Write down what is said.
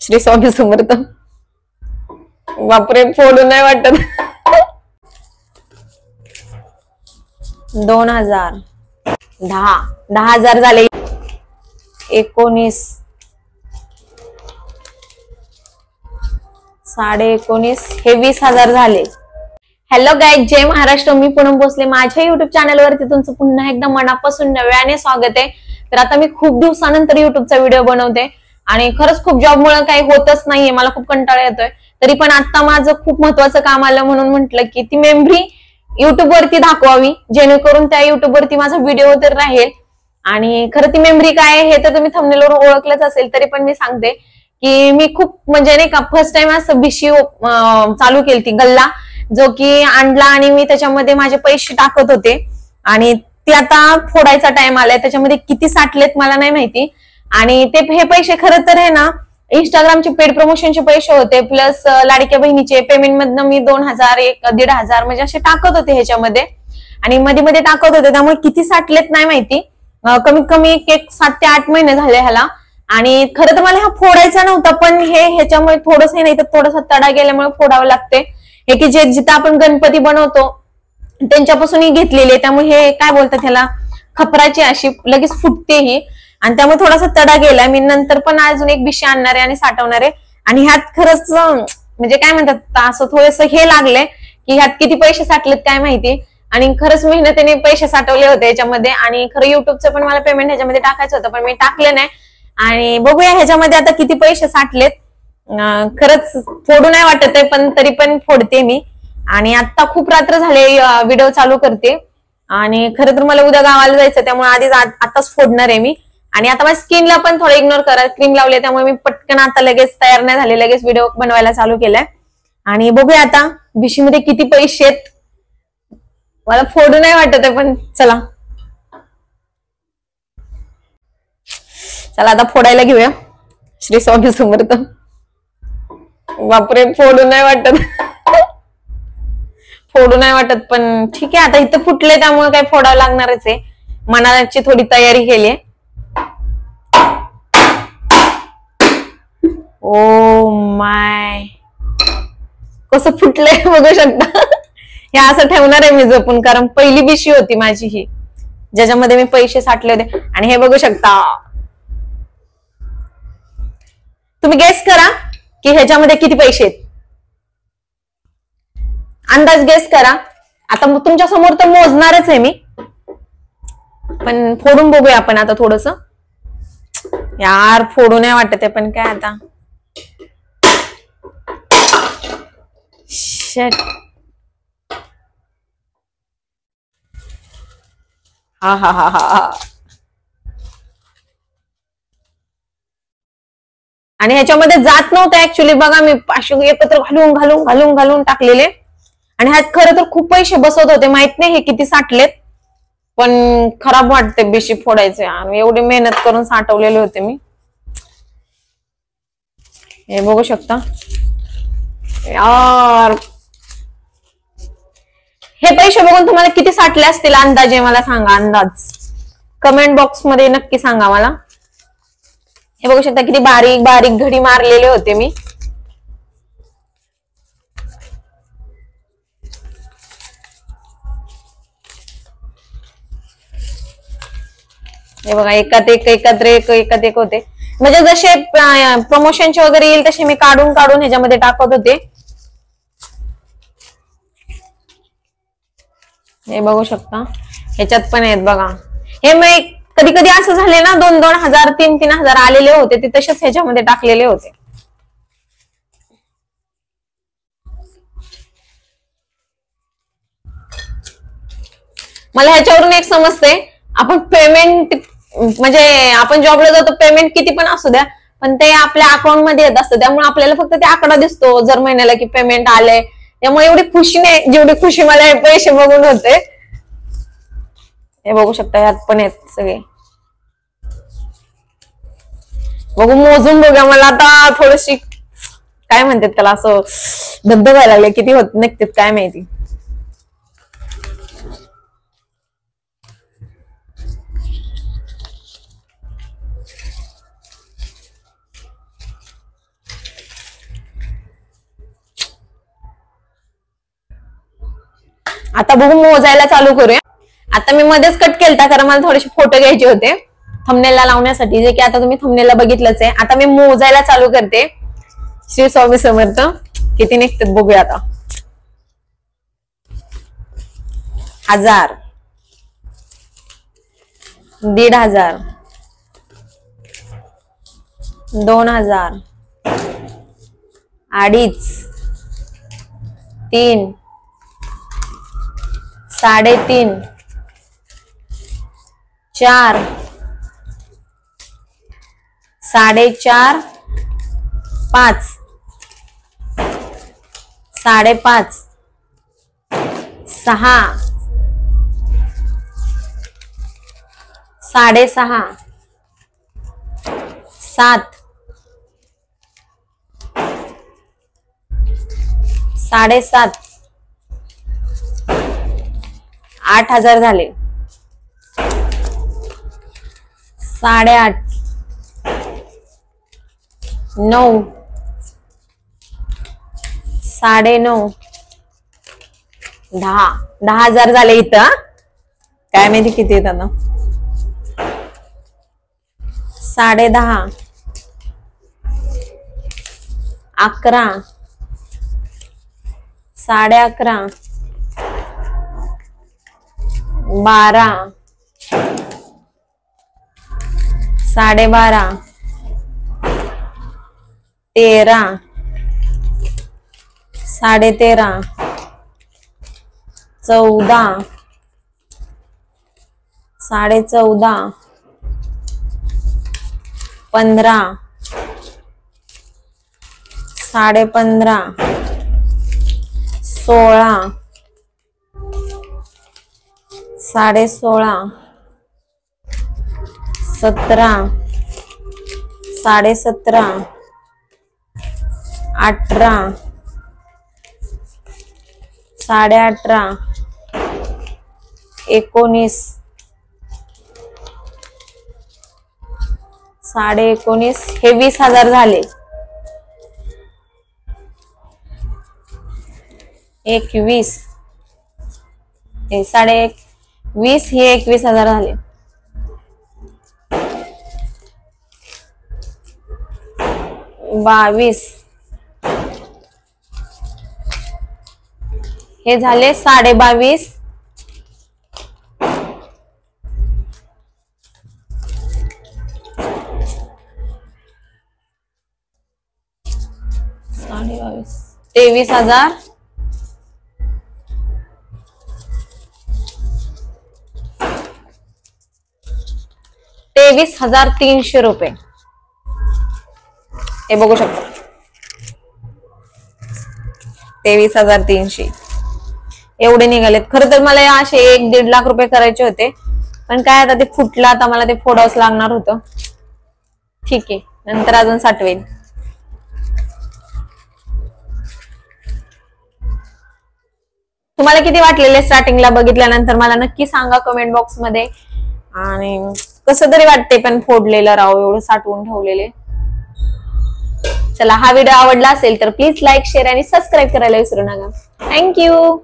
श्री स्वामी समर्थ. बापरे फोडू नाही वाटत. 2000 10,000 झाले. 19 19.5 हे 20,000 झाले. हॅलो गाईज, जय महाराष्ट्र. मी पूनम भोसले. माझ्या युट्यूब चॅनल वरती तुमचं पुन्हा एकदा मनापासून नव्याने स्वागत आहे. तर आता मी खूप दिवसानंतर युट्यूबचा व्हिडिओ बनवते आणि खरंच खूप जॉबमुळे काही होतच नाहीये, मला खूप कंटाळा येतोय. तरी पण आता माझं खूप महत्वाचं काम आलं म्हणून म्हटलं की ती मेमरी युट्यूब वरती दाखवावी, जेणेकरून त्या युट्यूब वरती माझा व्हिडिओ तर राहील. आणि खरं ती मेमरी काय आहे हे तर तुम्ही थंबनेलवर ओळखलंच असेल, तरी पण मी सांगते की मी खूप म्हणजे नाही का फर्स्ट टाइम असं बीसी चालू केली ती गल्ला, जो की आणला आणि मी त्याच्यामध्ये माझे पैसे टाकत होते आणि ते आता फोडायचा टाइम आलाय. त्याच्यामध्ये किती साठलेत मला नाही माहिती. आणि ते हे पैसे खरं तर आहे ना इंस्टाग्रामचे पेड प्रमोशनचे पैसे होते, प्लस लाडक्या बहिणीचे पेमेंट मधनं मी 2,000 1,500 म्हणजे असे टाकत होते ह्याच्यामध्ये आणि मध्ये मध्ये टाकत होते. त्यामुळे किती साठलेत नाही माहिती. कमीत कमी 7 ते 8 महिने झाले ह्याला. आणि खरं तर मला हा फोडायचा नव्हता, पण हे ह्याच्यामुळे थोडंस नाही तर थोडासा तडा गेल्यामुळे फोडावं लागते. हे की जे जिथं आपण गणपती बनवतो त्यांच्यापासूनही घेतलेली आहे, त्यामुळे हे काय बोलतात ह्याला खपराची अशी लगेच फुटते ही, आणि त्यामुळे थोडासा तडा गेला. मी नंतर पण अजून एक बिशी आणणार आहे आणि साठवणार आहे. आणि ह्यात खरंच म्हणजे काय म्हणतात असं थोडंसं हे लागलंय की ह्यात किती पैसे साठलेत काय माहिती. आणि खरंच मेहनतीने पैसे साठवले होते याच्यामध्ये. आणि खरं युट्यूबचं पण मला पेमेंट ह्याच्यामध्ये टाकायचं होतं, पण मी टाकलं नाही. आणि बघूया ह्याच्यामध्ये आता किती पैसे साठलेत. खरंच फोडू नाही वाटत आहे, पण तरी पण फोडते मी. आणि आता खूप रात्र झाले व्हिडिओ चालू करते. आणि खरं तर मला उद्या गावाला जायचं, त्यामुळे आधीच आताच फोडणार आहे मी. आणि आता माझ्या स्किनला पण थोडं इग्नोर करा, क्रीम लावले त्यामुळे मी पटकन आता लगेच तयार नाही झाले, लगेच व्हिडिओ बनवायला चालू केलाय. आणि बघूया आता बिशीमध्ये किती पैसे आहेत. मला फोडू नाही वाटत आहे, पण चला आता फोडायला घेऊया. श्री स्वामी समर्थ. बापरे फोडू नाही वाटत. फोडू नाही वाटत, पण ठीक आहे. आता इथं फुटले त्यामुळे काय फोडावं लागणारच आहे. मनाची थोडी तयारी केली. ओ माय, कसं फुटलंय बघू शकता. हे असं ठेवणार आहे मी जपून, कारण पहिली बिशी होती माझी ही ज्याच्यामध्ये मी पैसे साठले होते. आणि हे बघू शकता. तुम्ही गेस करा की ह्याच्यामध्ये किती पैसे आहेत. अंदाज गेस करा. आता तुमच्या समोर तर मोजणारच आहे मी, पण फोडून बघूया आपण आता थोडस. यार फोडू नाही वाटत आहे, पण काय आता. शेट. हा हा हा हा. आणि ह्याच्यामध्ये जात नव्हतं ऍक्च्युली. बघा मी 500 एकत्र घालून घालून घालून घालून टाकलेले. आणि ह्यात खरं तर खूप पैसे बसत होते. माहित नाही हे किती साठलेत, पण खराब वाटते बिशी फोडायचे. आणि एवढी मेहनत करून साठवलेले होते मी. हे बघू शकता. यार हे पैसे बघून तुम्हाला किती साठले असतील अंदाजे मला सांगा. अंदाज कमेंट बॉक्स मध्ये नक्की सांगा मला. हे बघू शकता किती बारीक बारीक घडी मारलेले होते मी. हे बघा एकात एक एकत्र एक होते. म्हणजे जसे प्रमोशनचे वगैरे येईल तसे मी काढून काढून ह्याच्यामध्ये टाकत होते. हे बघू शकता. ह्याच्यात पण आहेत बघा. हे मी कधी कधी असं झाले ना 2,000 3,000 आलेले होते, ते तसेच ह्याच्यामध्ये टाकलेले होते. मला ह्याच्यावरून एक समजते, आपण पेमेंट म्हणजे आपण जॉबला जातो, पेमेंट किती पण असू द्या, पण ते आपल्या अकाउंट मध्ये येत असतं. त्यामुळे आपल्याला फक्त ते आकडा दिसतो दर महिन्याला की पेमेंट आलंय. त्यामुळे एवढी खुशी नाही जेवढी खुशी मला हे पैसे बघून होते. हे बघू शकता ह्यात पण आहेत सगळे. बघू मोजून बघा. मला आता थोडीशी काय म्हणतात त्याला असं धबधब व्हायला लागले. किती होत नक्कीच काय माहिती. आता बघू मोजायला चालू करूया. आता मी मध्येच कट केलता कारण मला थोडेसे फोटो घ्यायचे होते थंबनेलला लावण्यासाठी, जे की आता तुम्ही थंबनेलला बघितलंच आहे. आता मी मोजायला चालू करते. श्री स्वामी समर्थ. किती निघतात बघूया आता. 1000, 1500, 2000, 2.5, 3, 3.5, 4, 4.5, 5, 5.5, 6, 6.5, 7, 7.5, 8,000 झाले. 8.5, 9, 9.5, 10,000 झाले इथं. काय माहिती किती येतात ना. 10.5, 11, 11.5, 12, 12.5, 13, 13.5, 14, 14.5, 15, 15.5, 16, 16.5, 17, 17.5, 18, 18.5, 19, 19.5, हे 20,000 झाले. 21, हे 20, हे 21,000 झाले. 22, हे झाले 22.5, $22,000, 23,000, 23,300 रुपये. हे बघू शकतो. 23,300 एवढे निघालेत. खरं तर मला असे 1-1.5 लाख रुपये करायचे होते, पण काय आता ते फुटलं. आता मला ते फोडावंच लागणार होतं. ठीक आहे, नंतर अजून साठवेल. तुम्हाला किती वाटलेले स्टार्टिंगला बघितल्यानंतर मला नक्की सांगा कमेंट बॉक्स मध्ये. आणि कसं तरी वाटते पण फोडलेलं राव, एवढं साठवून ठेवलेले. चला, हा व्हिडिओ आवडला असेल तर प्लीज लाईक, शेअर आणि सबस्क्राईब करायला विसरू नका. थँक्यू.